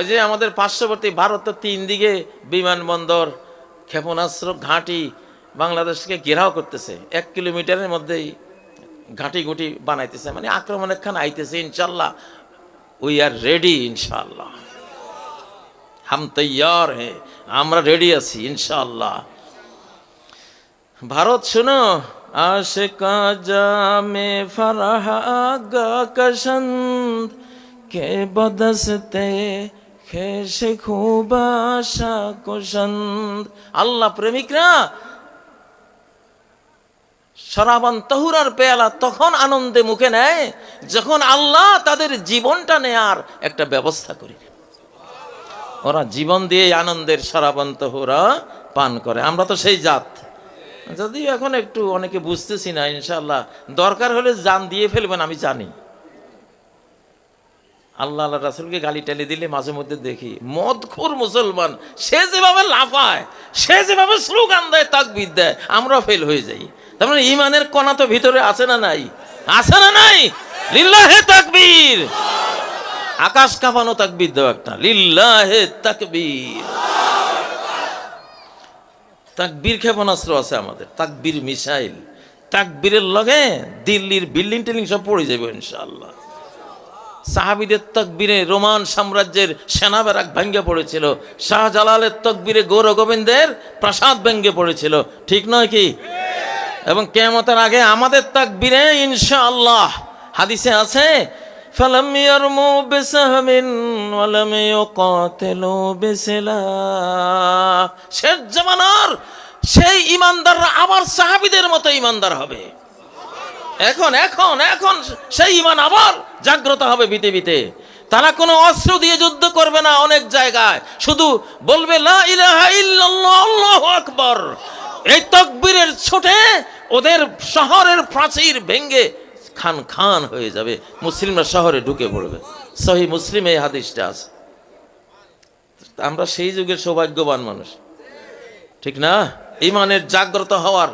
ওই যে আমাদের পার্শ্ববর্তী ভারত 3 দিকে বিমানবন্দর, ক্ষেপণাস্ত্র ঘাঁটি বাংলাদেশকে ঘেরাও করতেছে। 1 কিলোমিটারের মধ্যেই ঘাঁটি গুটি বানাইতেছে, মানে আক্রমণের খান আইতেছে। ইনশাল্লাহ উই আর রেডি, ইনশাল্লাহ হাম তৈয়ার হে, আমরা রেডি আছি ইনশাল্লাহ। ভারত শুনো, আশিকা জামে ফরহাগা কশন্দ কে বদসতে খেশে খুব আশা কুশন্দ। আল্লাহ প্রেমিকরা শরাবান তহুরার পেয়ালা তখন আনন্দে মুখে নেয় যখন আল্লাহ তাদের জীবনটা নেয়ার একটা ব্যবস্থা করে। ওরা জীবন দিয়ে আনন্দের শরাবান তহুরা পান করে। আমরা তো সেই জাত, যদিও এখন একটু অনেকে বুঝতেছি না। ইনশাআল্লাহ দরকার হলে জান দিয়ে ফেলবেন, আমি জানি। আল্লাহ রাসূলকে গালি টালি দিলে মাঝে মধ্যে দেখি মদখোর মুসলমান, সে যেভাবে লাফায়, সে যেভাবে স্লোগান দেয়, তাকবীর দেয়, আমরা ফেল হয়ে যাই। তার মানে ইমানের কণা তো ভিতরে আছে না নাই? আছে না নাই? লিল্লাহে তাকবীর, আকাশ কাঁপানো তাকবীর দাও একটা, লিল্লাহে তাকবীর। তাকবীর ক্ষেপণাস্ত্র আছে আমাদের, তাকবীর মিসাইল। তাকবীরের লগে দিল্লির বিল্ডিং টিল্ডিং সব পড়ে যাবে ইনশাআল্লাহ। সাহাবীদের তাকবীরে রোমান সাম্রাজ্যের সেনা ব্যারাক ভেঙে পড়েছিল, শাহজালালের তাকবীরে গৌর গোবিন্দের প্রাসাদ ভেঙে পড়েছিল, ঠিক নয় কি? এবং কিয়ামতের আগে আমাদের তাকবীরে ইনশাআল্লাহ হাদিসে আছে, ফালাম ইয়ারমু বিসাহমিন ওয়া লাম ইউকাতিলু বিসিলাহ। শেষ জামানার সেই ঈমানদাররা আবার সাহাবীদের মতো ঈমানদার হবে। এখন এখন এখন সেই ঈমান আবার জাগ্রত হবে পৃথিবীতে। তারা কোনো অস্ত্র দিয়ে যুদ্ধ করবে না, অনেক জায়গায় শুধু বলবে লা ইলাহা ইল্লাল্লাহ আল্লাহু আকবার। এই তাকবীরের ছোটে ওদের শহরের প্রাচীর ভেঙে খান খান হয়ে যাবে, মুসলিমরা শহরে ঢুকে পড়বে। সহিহ মুসলিমে এই হাদিসটা আছে। আমরা সেই যুগের সৌভাগ্যবান মানুষ, ঠিক না? ঈমানের জাগ্রত হওয়ার,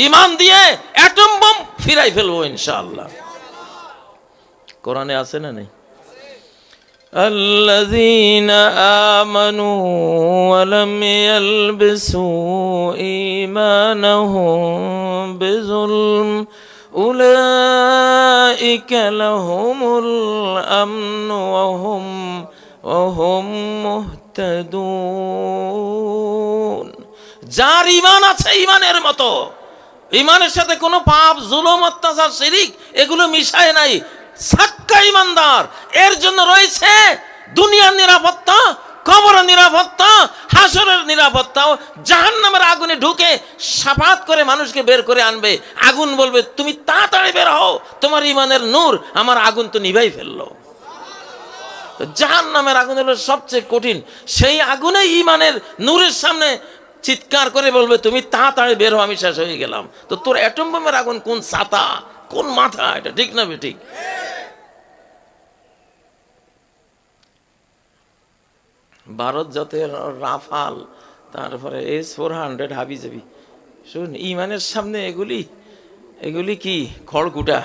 ঈমান দিয়ে অ্যাটম বম ফিরাই ফেলবো ইনশাআল্লাহ। কোরআনে আছে না নেই? আল্লাযীনা আমানু ওয়া লাম ইয়ালবিসু ঈমানাহুম বিযুলম উলাইকা লাহুমুল আমনু ওয়া হুম মুহতাদুন। যার ঈমান আছে ঈমানের মতো, ঈমানের সাথে কোনো পাপ, জুলুম, অত্যাচার, শিরিক এগুলো মিশায় নাই, সাক্কা ঈমানদার। এর জন্য রয়েছে দুনিয়ার নিরাপত্তা, কবরের নিরাপত্তা, হাসরের নিরাপত্তা। জাহান্নামের আগুনে ঢুকে শাফাত করে মানুষকে বের করে আনবে। আগুন বলবে তুমি তাড়াতাড়ি বের হও, তোমার ঈমানের নূর আমার আগুন তো নিভাই ফেললো। জাহান্নামের আগুন হলো সবচেয়ে কঠিন। সেই আগুনে ঈমানের নূরের সামনে চিৎকার করে বলবে তুমি তাড়াতাড়ি বের হও, আমি শেষ হয়ে গেলাম। তো তোর অ্যাটম বোমের আগুন কোন ছাতা, কোন মাথা, এটা ঠিক না ঠিক? ভারত যত রাফাল, তারপরে S-400 হাবিজাবি, শুন ঈমানের সামনে এগুলি কি খড়কুটা।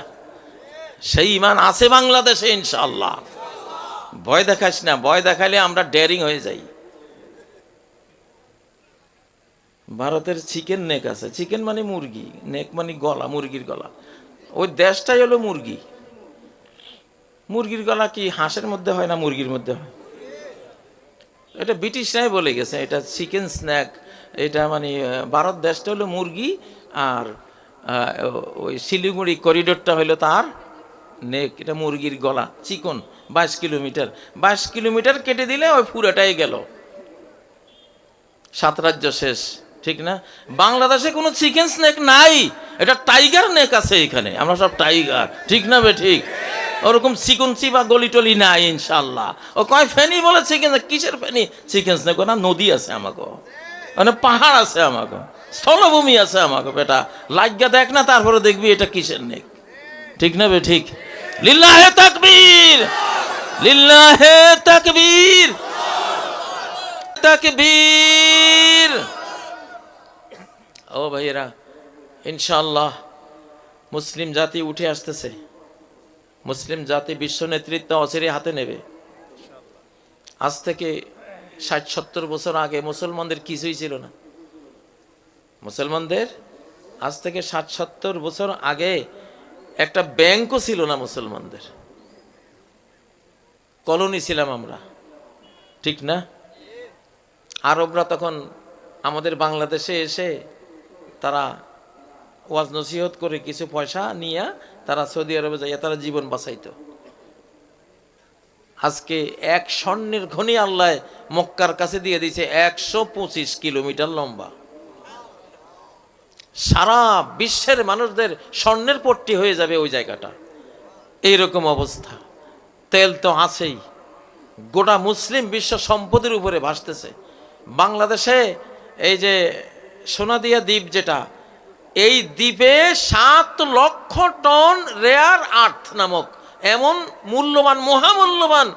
সেই ঈমান আছে বাংলাদেশে ইনশাআল্লাহ। ভয় দেখাস না, ভয় দেখালে আমরা ডেয়ারিং হয়ে যাই। ভারতের চিকেন নেক আছে, চিকেন মানে মুরগি, নেক মানে গলা, মুরগির গলা। ওই দেশটাই হলো মুরগি। মুরগির গলা কি হাঁসের মধ্যে হয় না মুরগির মধ্যে হয়? এটা ব্রিটিশরাই বলে গেছে, এটা চিকেন স্ন্যাক। এটা মানে ভারত দেশটা হলো মুরগি, আর ওই শিলিগুড়ি করিডোরটা হলো তার নেক। এটা মুরগির গলা, চিকন। 22 কিলোমিটার, 22 কিলোমিটার কেটে দিলে ওই পুরাটাই গেল, 7 রাজ্য শেষ, ঠিক না? বাংলাদেশে কোনো চিকেন স্নেক নাই, এটা টাইগার নেক আছে এখানে। আমরা সব টাইগার, ঠিক না বে ঠিক? ওরকম চিকন চিবা গলি টলি নাই ইনশাআল্লাহ। ও কয় ফেনি বলে চিকেন, কিসের ফেনি? চিকেন স্নেক না, নদী আছে আমাকে, মানে পাহাড় আছে আমাকে, স্থলভূমি আছে আমাকে। বেটা লাগিয়া দেখ না, তারপরে দেখবি এটা কিসের নেক, ঠিক না বে ঠিক? লিল্লাহে তাকবীর, লিল্লাহে তাকবীর, তাকবীর। ও ভাইয়েরা, ইনশাআল্লাহ মুসলিম জাতি উঠে আসতেছে। মুসলিম জাতি বিশ্ব নেতৃত্ব অচিরে হাতে নেবে। আজ থেকে 60-70 বছর আগে মুসলমানদের কিছুই ছিল না। মুসলমানদের আজ থেকে 60-70 বছর আগে একটা ব্যাংকও ছিল না মুসলমানদের। কলোনি ছিলাম আমরা, ঠিক না? আরবরা তখন আমাদের বাংলাদেশে এসে তারা ওয়াজ নসিহত করে কিছু পয়সা নিয়ে তারা সৌদি আরবে যাইয়া তারা জীবন বাঁচাইতো। আজকে এক স্বর্ণের খনি আল্লাহ মক্কার কাছে দিয়ে দিয়েছে, 125 কিলোমিটার লম্বা। সারা বিশ্বের মানুষদের স্বর্ণের পট্টি হয়ে যাবে ওই জায়গাটা। এইরকম অবস্থা। তেল তো আছেই, গোটা মুসলিম বিশ্ব সম্পদের উপরে ভাসতেছে। বাংলাদেশে এই যে সোনাদিয়া দ্বীপ, যেটা এই দ্বীপে 7 লক্ষ টন রেয়ার আর্থ নামক এমন মূল্যবান, মহামূল্যবান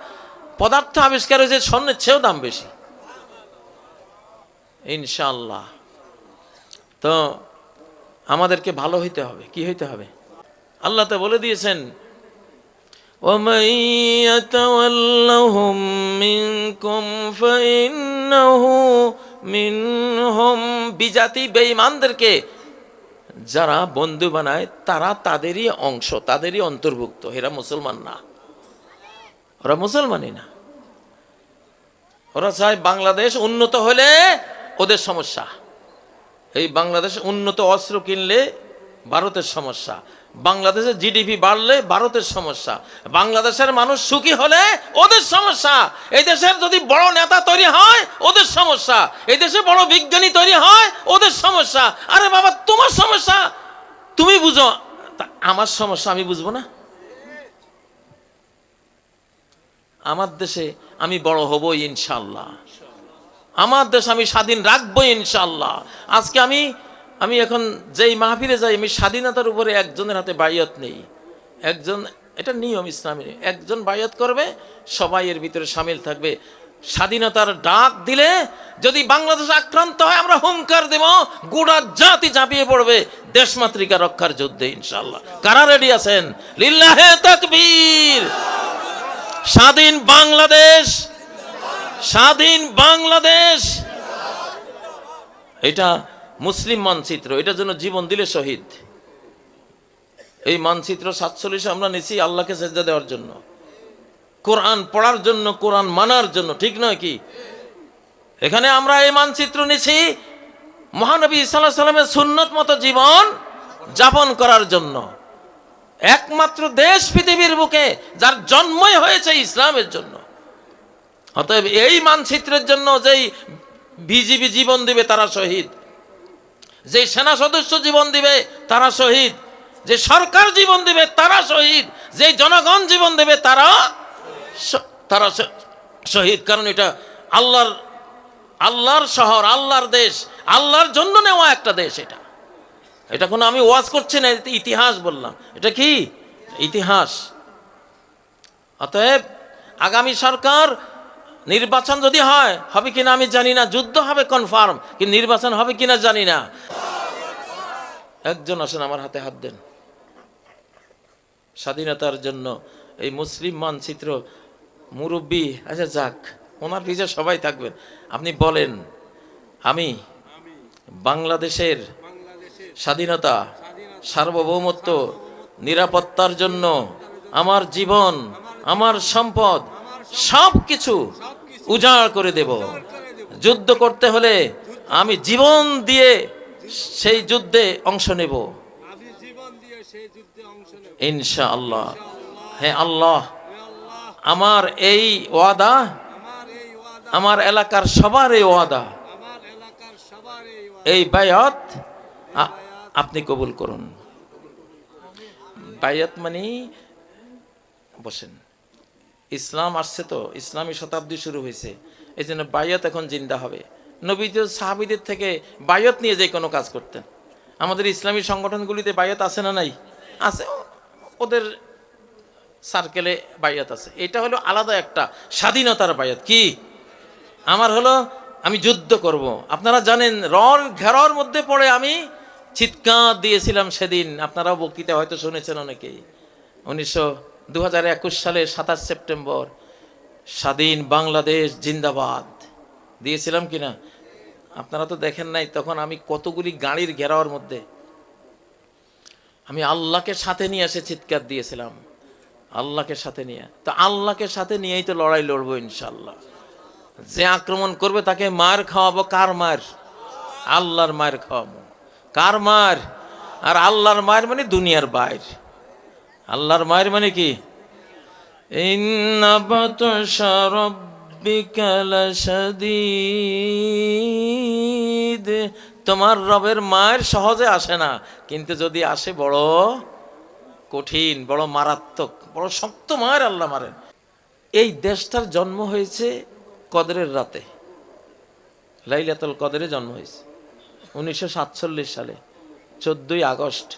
পদার্থ আবিষ্কার হয়েছে, স্বর্ণের চেয়েও দাম বেশি ইনশাআল্লাহ। তো আমাদেরকে ভালো হইতে হবে। কি হইতে হবে? আল্লাহ তো বলে দিয়েছেন, وَمَن يَتَوَلَّهُم مِّنكُمْ فَإِنَّهُ مِنْهُمْ। বিজাতি বেঈমানদেরকে যারা বন্ধু বানায় তারা তাদেরই অংশ, তাদেরই অন্তর্ভুক্ত। এরা মুসলমান না, ওরা মুসলমানই না। ওরা চায় বাংলাদেশ উন্নত হলে ওদের সমস্যা, এই বাংলাদেশ উন্নত অস্ত্র কিনলে ভারতের সমস্যা, বাংলাদেশের জিডিপি বাড়লে ভারতের সমস্যা, বাংলাদেশের মানুষ সুখী হলে ওদের সমস্যা, এই দেশের যদি বড় নেতা তৈরি হয় ওদের সমস্যা, এই দেশে বড় বিজ্ঞানী তৈরি হয় ওদের সমস্যা। আরে বাবা, তোমার সমস্যা তুমি বুঝো, আমার সমস্যা আমি বুঝবো না? আমার দেশে আমি বড় হবো ইনশাল্লাহ, আমার দেশ আমি স্বাধীন রাখবো ইনশাল্লাহ। আজকে আমি এখন যেই মাহফিলে যাই, আমি স্বাধীনতার উপরে একজনের হাতে বাইয়াত নেই। একজন, এটা নিয়ম ইসলামের, একজন বাইয়াত করবে, সবাই এর ভিতরে সামিল থাকবে। স্বাধীনতার ডাক দিলে যদি বাংলাদেশ আক্রান্ত হয়, আমরা হুঙ্কার দেব, গোটা জাতি ঝাঁপিয়ে পড়বে দেশমাতৃকা রক্ষার যুদ্ধে ইনশাআল্লাহ। কারা রেডি আছেন? লিল্লাহে তাকবীর। স্বাধীন বাংলাদেশ, স্বাধীন বাংলাদেশ, এটা মুসলিম মানচিত্র, এটার জন্য জীবন দিলে শহীদ। এই মানচিত্র 47 আমরা নিছি আল্লাহকে সেজদা দেওয়ার জন্য, কোরআন পড়ার জন্য, কোরআন মানার জন্য, ঠিক নয় কি? এখানে আমরা এই মানচিত্র নিছি মহানবী সাল্লাল্লাহু আলাইহি সাল্লামের সুন্নত মতো জীবন যাপন করার জন্য। একমাত্র দেশ পৃথিবীর বুকে যার জন্মই হয়েছে ইসলামের জন্য। অতএব এই মানচিত্রের জন্য যেই বিজিবি জীবন দিবে তারা শহীদ, যে সেনা সদস্য জীবন দিবে তারা শহীদ, যে সরকার জীবন দিবে তারা শহীদ, যে জনগণ জীবন দেবে তারা শহীদ। কারণ এটা আল্লাহর শহর, আল্লাহর দেশ, আল্লাহর জন্য নেওয়া একটা দেশ। এটা কোনো আমি ওয়াজ করছি না, ইতিহাস বললাম। এটা কি ইতিহাস? অতএব আগামী সরকার নির্বাচন যদি হয়, হবে কিনা আমি জানি না, যুদ্ধ হবে কনফার্ম, কিন্তু নির্বাচন হবে কিনা জানি না। একজন আসেন, আমার হাতে হাত দেন। স্বাধীনতার জন্য এই মুসলিম মানচিত্র মুরব্বী, আচ্ছা যাক, ওনার পিছে সবাই থাকবেন। আপনি বলেন, আমি বাংলাদেশের স্বাধীনতা, সার্বভৌমত্ব, নিরাপত্তার জন্য আমার জীবন, আমার সম্পদ সব কিছু উজাড় করে দেব। যুদ্ধ করতে হলে আমি জীবন দিয়ে সেই যুদ্ধে অংশ নেব ইনশাআল্লাহ। হ্যাঁ আল্লাহ, আমার এই ওয়াদা, আমার এলাকার সবার এই ওয়াদা, এই বায়াত আপনি কবুল করুন। বায়াত মানে, বসেন, ইসলাম আসছে তো, ইসলামী শতাব্দী শুরু হয়েছে, এই জন্য বায়াত এখন জিন্দা হবে। নবী তো সাহাবীদের থেকে বায়াত নিয়ে যে কোনো কাজ করতেন। আমাদের ইসলামী সংগঠনগুলিতে বায়াত আছে না নাই? আছে, ওদের সার্কেলে বায়াত আছে। এটা হলো আলাদা একটা স্বাধীনতার বায়াত। কি আমার হলো, আমি যুদ্ধ করব। আপনারা জানেন, রণ ঘেরার মধ্যে পড়ে আমি চিৎকার দিয়েছিলাম সেদিন, আপনারাও বক্তৃতা হয়তো শুনেছেন অনেকেই। 2021 সালে 27 সেপ্টেম্বর স্বাধীন বাংলাদেশ জিন্দাবাদ দিয়েছিলাম কিনা? আপনারা তো দেখেন নাই, তখন আমি কতগুলি গাড়ির ঘেরাওয়ার মধ্যে আমি আল্লাহকে সাথে নিয়ে এসে চিৎকার দিয়েছিলাম, আল্লাহকে সাথে নিয়ে। তো আল্লাহকে সাথে নিয়েই তো লড়াই লড়বো ইনশাল্লাহ। যে আক্রমণ করবে তাকে মার খাওয়াবো। কার মার? আল্লাহর মায়ের খাওয়াবো। কার মার? আর আল্লাহর মায়ের মানে দুনিয়ার বাইর। আল্লাহর মায়ের মানে কি? ইন্না বাতশা রাব্বিকা লাশাদীদ। তোমার রবের মায়ের সহজে আসে না, কিন্তু যদি আসে বড় কঠিন, বড় মারাত্মক, বড় শক্ত মায়ের আল্লাহ মারেন। এই দেশটার জন্ম হয়েছে কদরের রাতে, লাইলাতুল কদরে জন্ম হয়েছে 1947 সালে 14ই আগস্ট।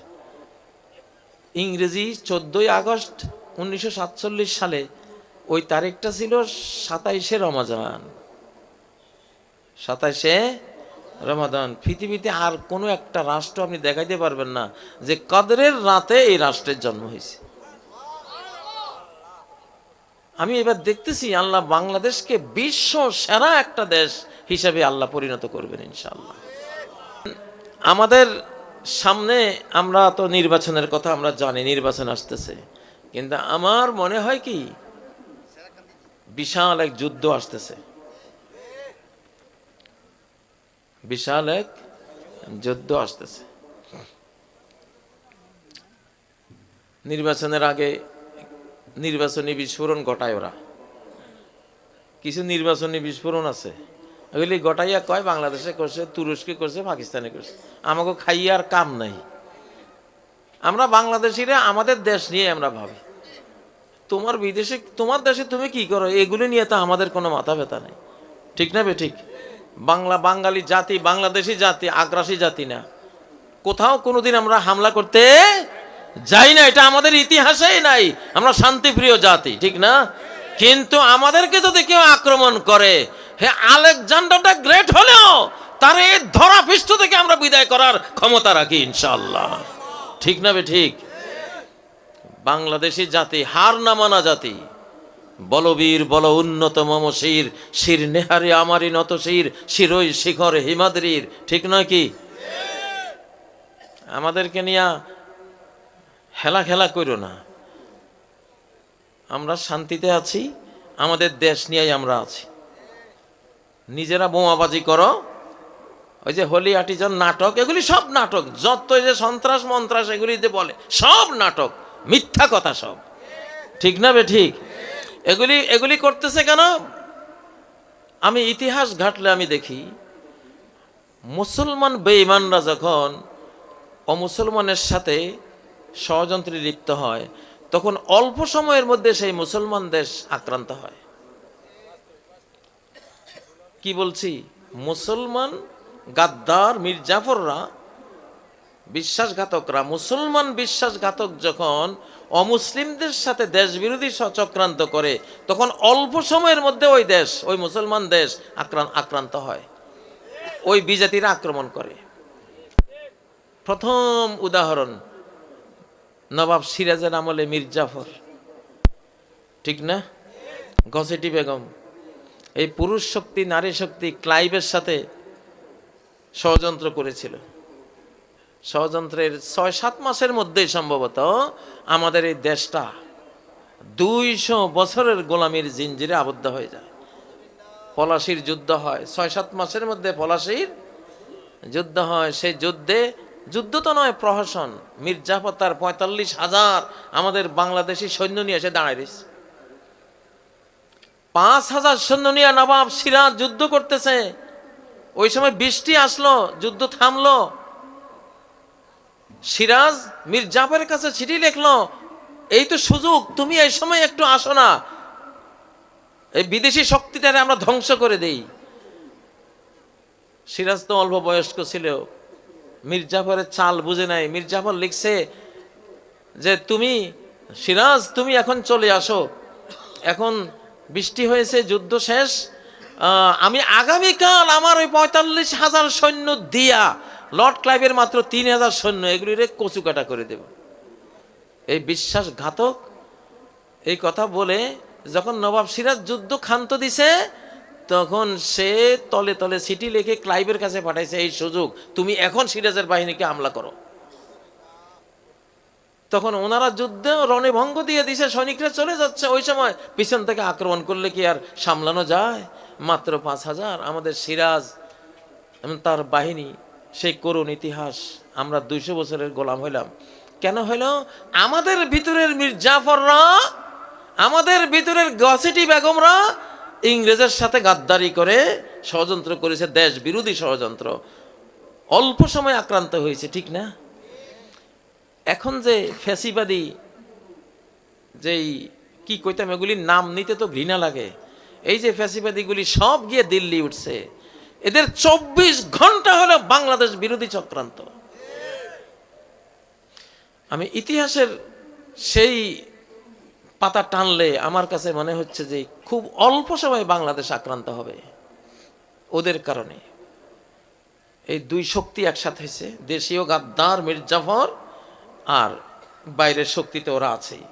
ইংরেজি 14ই আগস্ট 1947 সালে ওই তারিখটা ছিল 27শে রমাদান। 27শে রমাদান। পৃথিবীতে আর কোনো একটা রাষ্ট্র আপনি দেখাইতে পারবেন না যে কদরের রাতে এই রাষ্ট্রের জন্ম হয়েছে। আমি এবার দেখতেছি আল্লাহ বাংলাদেশকে বিশ্ব সেরা একটা দেশ হিসাবে আল্লাহ পরিণত করবেন ইনশাআল্লাহ। আমাদের সামনে, আমরা তো নির্বাচনের কথা আমরা জানি, নির্বাচন আসতেছে, কিন্তু আমার মনে হয় কি বিশাল এক যুদ্ধ আসতেছে, বিশাল এক যুদ্ধ আসতেছে। নির্বাচনের আগে নির্বাচনী বিস্ফোরণ ঘটায় ওরা। কিছু নির্বাচনী বিস্ফোরণ আছে ওইগুলি ঘটাইয়া কয় বাংলাদেশে করছে, তুরস্কে করছে, পাকিস্তানে করছে। আমাকে খাইয়ার কাম নাই। আমরা বাংলাদেশিরা আমাদের দেশ নিয়ে আমরা ভাবি, তোমার বিদেশে, তোমার দেশে তুমি কি করো, এগুলি নিয়ে তো আমাদের কোনো মাথা ব্যথা নেই। ঠিক না বে ঠিক? বাঙালি জাতি, বাংলাদেশি জাতি আগ্রাসী জাতি না। কোথাও কোনোদিন আমরা হামলা করতে যাই না, এটা আমাদের ইতিহাসেই নাই। আমরা শান্তিপ্রিয় জাতি, ঠিক না? কিন্তু আমাদেরকে যদি কেউ আক্রমণ করে, হে আলেকজান্ডারটা গ্রেট হলেও তার এই ধরা পৃষ্ঠ থেকে আমরা বিদায় করার ক্ষমতা রাখি ইনশাআল্লাহ। ঠিক না বে ঠিক? বাংলাদেশি জাতি হার না মানা জাতি। বলবীর বল উন্নত মম শির, শির নেহারে আমারই নত শির, শিরই শিখর হিমাদ্রির। ঠিক নয় কি? আমাদেরকে নিয়ে হেলা খেলা করো না। আমরা শান্তিতে আছি, আমাদের দেশ নিয়েই আমরা আছি। নিজেরা বোমাবাজি করো, ওই যে হোলি আর্টিজান নাটক, এগুলি সব নাটক। যত যে সন্ত্রাস মন্ত্রাস এগুলি যে বলে সব নাটক, মিথ্যা কথা সব। ঠিক না বে ঠিক? এগুলি করতেছে কেন? আমি ইতিহাস ঘাটলে আমি দেখি মুসলমান বেঈমানরা যখন অমুসলমানের সাথে ষড়যন্ত্রে লিপ্ত হয়, তখন অল্প সময়ের মধ্যে সেই মুসলমান দেশ আক্রান্ত হয়। কি বলছি? মুসলমান গাদ্দার মির্জাফররা, বিশ্বাসঘাতকরা, মুসলমান বিশ্বাসঘাতক যখন অমুসলিমদের সাথে দেশ বিরোধী চক্রান্ত করে, তখন অল্প সময়ের মধ্যে ওই দেশ, ওই মুসলমান দেশ আক্রান্ত হয়, ওই বিজাতিরা আক্রমণ করে। প্রথম উদাহরণ নবাব সিরাজের আমলে মির্জাফর, ঠিক না? ঘসেটি বেগম, এই পুরুষ শক্তি নারী শক্তি ক্লাইভের সাথে ষড়যন্ত্র করেছিল। ষড়যন্ত্রের 6-7 মাসের মধ্যেই সম্ভবত আমাদের এই দেশটা 200 বছরের গোলামির জিঞ্জিরে আবদ্ধ হয়ে যায়। পলাশির যুদ্ধ হয় 6-7 মাসের মধ্যে, পলাশির যুদ্ধ হয়। সেই যুদ্ধে, যুদ্ধ তো নয় প্রহসন, মির্জাফর তার 45,000 আমাদের বাংলাদেশি সৈন্য নিয়ে এসে দাঁড়ায় দিয়েছে। 5,000 সৈন্য নিয়ে নবাব সিরাজ যুদ্ধ করতেছে। ওই সময় বৃষ্টি আসলো, যুদ্ধ থামলো। সিরাজ মির্জাফরের কাছে চিঠি লিখলো, এই তো সুযোগ, তুমি এই সময় একটু আসো না, এই বিদেশি শক্তিটারে আমরা ধ্বংস করে দেই। সিরাজ তো অল্প বয়স্ক ছিল, মির্জাফরের চাল বুঝে নাই। মির্জাফর লিখছে যে তুমি সিরাজ, তুমি এখন চলে আসো, এখন বৃষ্টি হয়েছে, যুদ্ধ শেষ, আমি আগামীকাল আমার ওই 45,000 সৈন্য দিয়া লর্ড ক্লাইভের মাত্র 3,000 সৈন্য, এগুলিরে কচুকাটা করে দেব। এই বিশ্বাসঘাতক এই কথা বলে যখন নবাব সিরাজ যুদ্ধ ক্ষান্ত দিছে, তখন সে তলে তলে চিঠি লিখে ক্লাইভের কাছে পাঠাইছে, এই সুযোগ, তুমি এখন সিরাজের বাহিনীকে হামলা করো। তখন ওনারা যুদ্ধে রণভঙ্গ দিয়ে দিছে, সৈনিকরা চলে যাচ্ছে। ওই সময় পিছন থেকে আক্রমণ করলে কি আর সামলানো যায়? মাত্র 5,000 আমাদের সিরাজ এবং তার বাহিনী, সেই করুণ ইতিহাস। আমরা 200 বছরের গোলাম হইলাম। কেন হইল? আমাদের ভিতরের মীর জাফররা, আমাদের ভিতরের গসিটি বেগমরা ইংরেজের সাথে গাদ্দারি করে ষড়যন্ত্র করেছে, দেশ বিরোধী ষড়যন্ত্র। অল্প সময় আক্রান্ত হয়েছে, ঠিক না? এখন যে ফ্যাসিবাদী, যেই কি কইতাম, এগুলির নাম নিতে তো ঘৃণা লাগে। এই যে ফ্যাসিবাদীগুলি সব গিয়ে দিল্লি উঠছে, এদের 24 ঘন্টা হলো বাংলাদেশ বিরোধী চক্রান্ত। আমি ইতিহাসের সেই পাতা টানলে আমার কাছে মনে হচ্ছে যে খুব অল্প সময় বাংলাদেশ আক্রান্ত হবে ওদের কারণে। এই দুই শক্তি একসাথে হয়েছে, দেশীয় গাদ্দার মীর জাফর আর বাইরের শক্তিতে ওরা আছেই।